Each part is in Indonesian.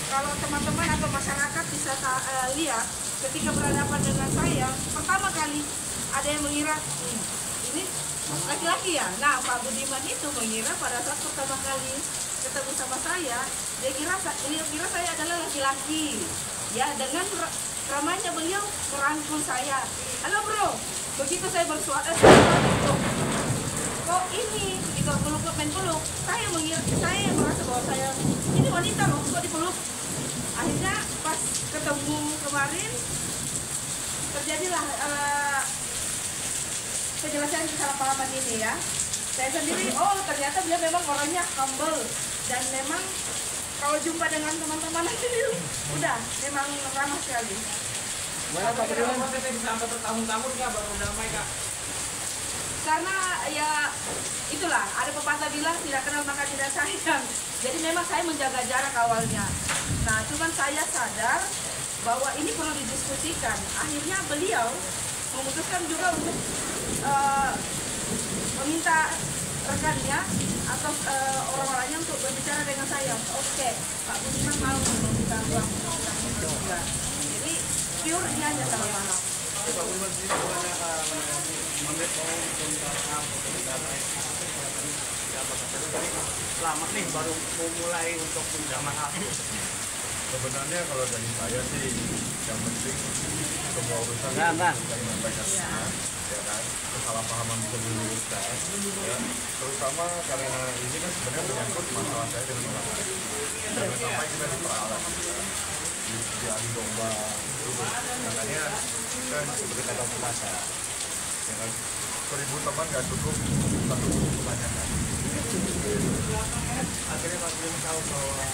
kalau teman-teman atau masyarakat bisa lihat ketika berhadapan dengan saya, pertama kali ada yang mengira ini laki-laki ya. Nah, Pak Budiman itu mengira pada saat pertama kali ketemu sama saya, dia kira saya adalah laki-laki. Ya, dengan ramahnya beliau merangkul saya. Halo bro, begitu saya bersuara, kok ini gitu peluk main peluk. Saya merasa bahwa saya ini wanita loh, kok dipeluk. Akhirnya pas ketemu kemarin terjadilah penjelasan kesalahpahaman ini ya. Saya sendiri, ternyata dia memang orangnya humble dan memang kalau jumpa dengan teman-teman ini udah memang ramah sekali. Kenapa bisa sampai bertahun-tahun ya baru damai kak? Karena ya itulah, ada pepatah bilang tidak kenal maka tidak sayang. Jadi memang saya menjaga jarak awalnya. Nah, cuman saya sadar bahwa ini perlu didiskusikan. Akhirnya beliau memutuskan juga untuk meminta rekannya atau orang-orangnya untuk berbicara dengan saya. Oke, Pak Budiman mau meminta ruang juga. Jadi pure ini hanya salah paham. Pak Budiman sendiri sebenarnya selamat nih baru mau mulai untuk minta maaf. Sebenarnya kalau dari saya sih yang penting semua urusan Bang. menyampaikan ya kan, kesalahpahaman bisa diluruskan ya, terutama karena ini kan sebenarnya menyangkut masalah saya dengan orang lain. Jangan sampai kita diperalat diadu domba makanya kan seperti kata pepatah ya kan, 1000 teman gak cukup, satu cukup kebanyakan. Akhirnya Mas Bim tahu bahwa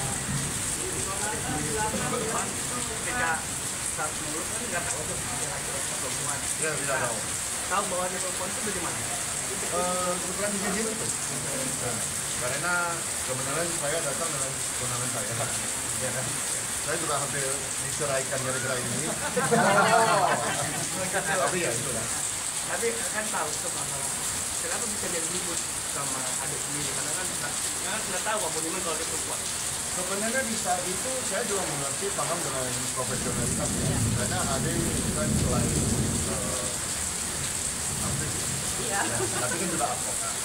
perempuan ketika saat dulu kan nggak tahu tuh laki-laki perempuan. Ya tidak Tahu bahwa dia perempuan itu dari mana? kebetulan di sini tuh. Karena kebenaran saya datang dengan tunangan saya, ya kan. Saya juga hampir diceraikan gara-gara ini. Tapi ya itulah. Tapi kan tahu tuh masalah. Kenapa bisa jadi ribut sama adik sendiri? Karena kan nggak tahu Pak Budiman kalau dia perempuan. Sebenarnya di saat itu saya juga mengerti, paham dengan profesionalitas ya. Karena adik kan selain artis, ya, tapi kan juga advokat.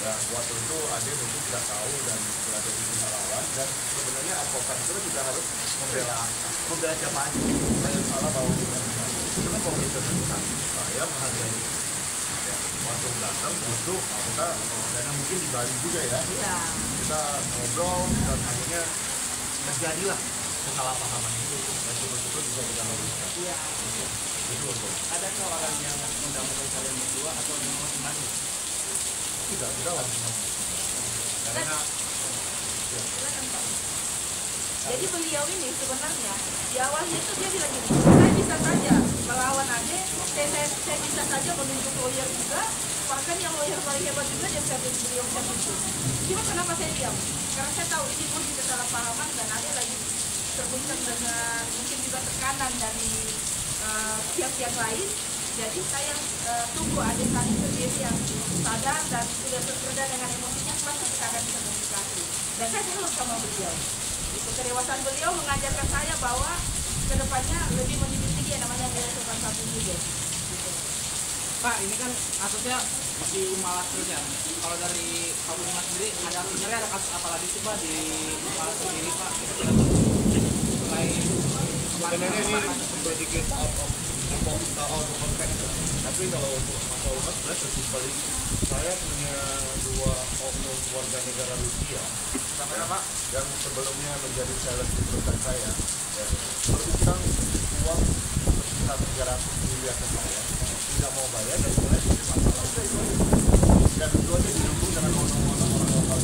Ya, waktu itu adik mungkin tidak tahu dan berada di lawan, dan sebenarnya advokat itu juga harus membela jamaah. Saya salah bahwa itu kan profesionalitas. Saya menghargai. Ya, waktu datang duduk, kita karena mungkin di Bali juga ya. Iya. Kita ngobrol dan akhirnya terjadilah kesalahpahaman itu, dan syukur-syukur bisa kita luruskan. Iya. Itu untuk Ada orang yang mendamaikan kalian berdua atau memang masing-masing? tidak langsung. Karena Silakan, Pak. Jadi beliau ini sebenarnya di awalnya itu dia bilang gini, saya bisa saja melawan Ade, saya bisa saja menunjuk lawyer juga, bahkan yang lawyer paling hebat juga dia bisa beliau bisa tunjuk. Cuma kenapa saya diam? Karena saya tahu ini mungkin kesalahpahaman dan Ade lagi terguncang dengan mungkin juga tekanan dari pihak-pihak lain. Jadi saya tunggu Ade kali sendiri yang sadar dan sudah terpeda dengan emosinya, maka kita akan bisa komunikasi. Dan saya salut sama beliau. Itu kedewasaan beliau mengajarkan saya bahwa kedepannya lebih menjunjung tinggi yang namanya nilai sopan santun juga. Gitu. Pak, ini kan kasusnya masih Malas terus ya. Kalau dari Pak Budiman sendiri, sebenarnya ada kasus apa lagi sih Pak di Malas sendiri Pak? Selain sebenarnya ini sedikit out of context. Tapi kalau untuk masalah umat, sebenarnya sesimpel ini. Saya punya 2 oknum warga negara Rusia yang sebelumnya menjadi sales di perusahaan saya, ya, berutang uang sekitar 300 miliar ke saya, tidak mau bayar dan mulai jadi masalah. Dan keduanya didukung dengan orang-orang lokal.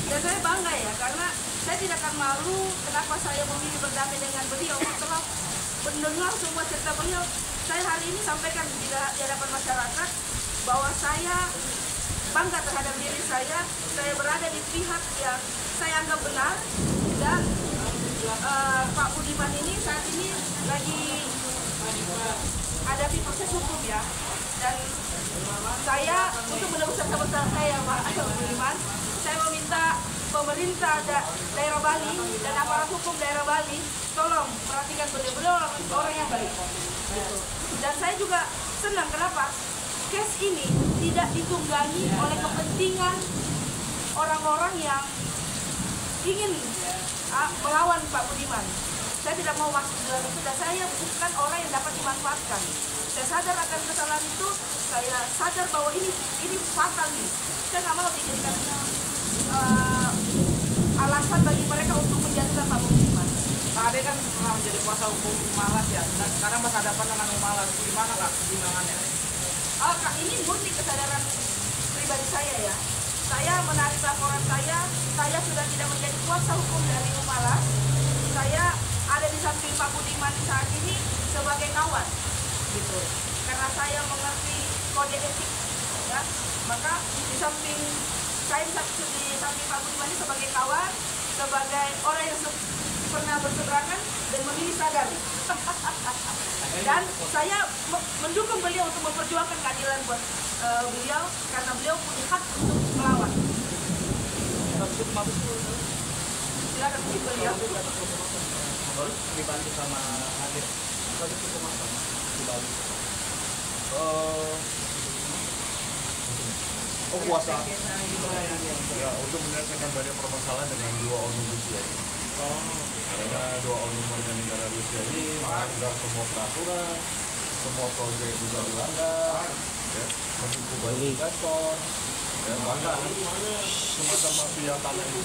Dan saya bangga ya, karena saya tidak akan malu kenapa saya memilih berdamai dengan beliau. Setelah mendengar semua cerita beliau, saya hari ini sampaikan di hadapan masyarakat bahwa saya bangga terhadap diri saya berada di pihak yang saya anggap benar, dan Pak Budiman ini saat ini lagi hadapi proses hukum ya, dan saya untuk menebus rasa bersalah saya Pak Budiman, saya meminta pemerintah daerah Bali dan aparat hukum daerah Bali, tolong perhatikan beliau orang yang baik. Gitu. Dan saya juga senang kenapa case ini tidak ditunggangi oleh kepentingan orang-orang yang ingin melawan Pak Budiman. Saya tidak mau masuk dalam itu dan saya bukan orang yang dapat dimanfaatkan. Saya sadar akan kesalahan itu, saya sadar bahwa ini fatal nih. Saya nggak mau dijadikan alasan bagi mereka untuk menjatuhkan Pak Budiman. Kak Ade kan pernah menjadi kuasa hukum Umalas ya, dan sekarang berhadapan dengan Umalas. Gimana Kak pertimbangannya? Kak, ini murni kesadaran pribadi saya ya. Saya menarik laporan saya sudah tidak menjadi kuasa hukum dari Umalas. Saya ada di samping Pak Budiman saat ini sebagai kawan, gitu. Karena saya mengerti kode etik, ya. Maka di samping saya di samping Pak Budiman ini sebagai kawan, sebagai orang yang pernah berseberangan dan memilih sadar. Dan saya mendukung beliau untuk memperjuangkan keadilan buat beliau karena beliau punya hak untuk melawan. Silakan beliau. Dibantu sama Ade. Satu cukup apa? Di Bali. Kuasa ya untuk menyelesaikan banyak permasalahan dengan dua omnibus law ini. Karena dua omnibus warga negara Rusia ini melanggar semua peraturan, semua proyek juga dilanggar, ya, menipu banyak investor, dan bahkan semacam mafia tanah itu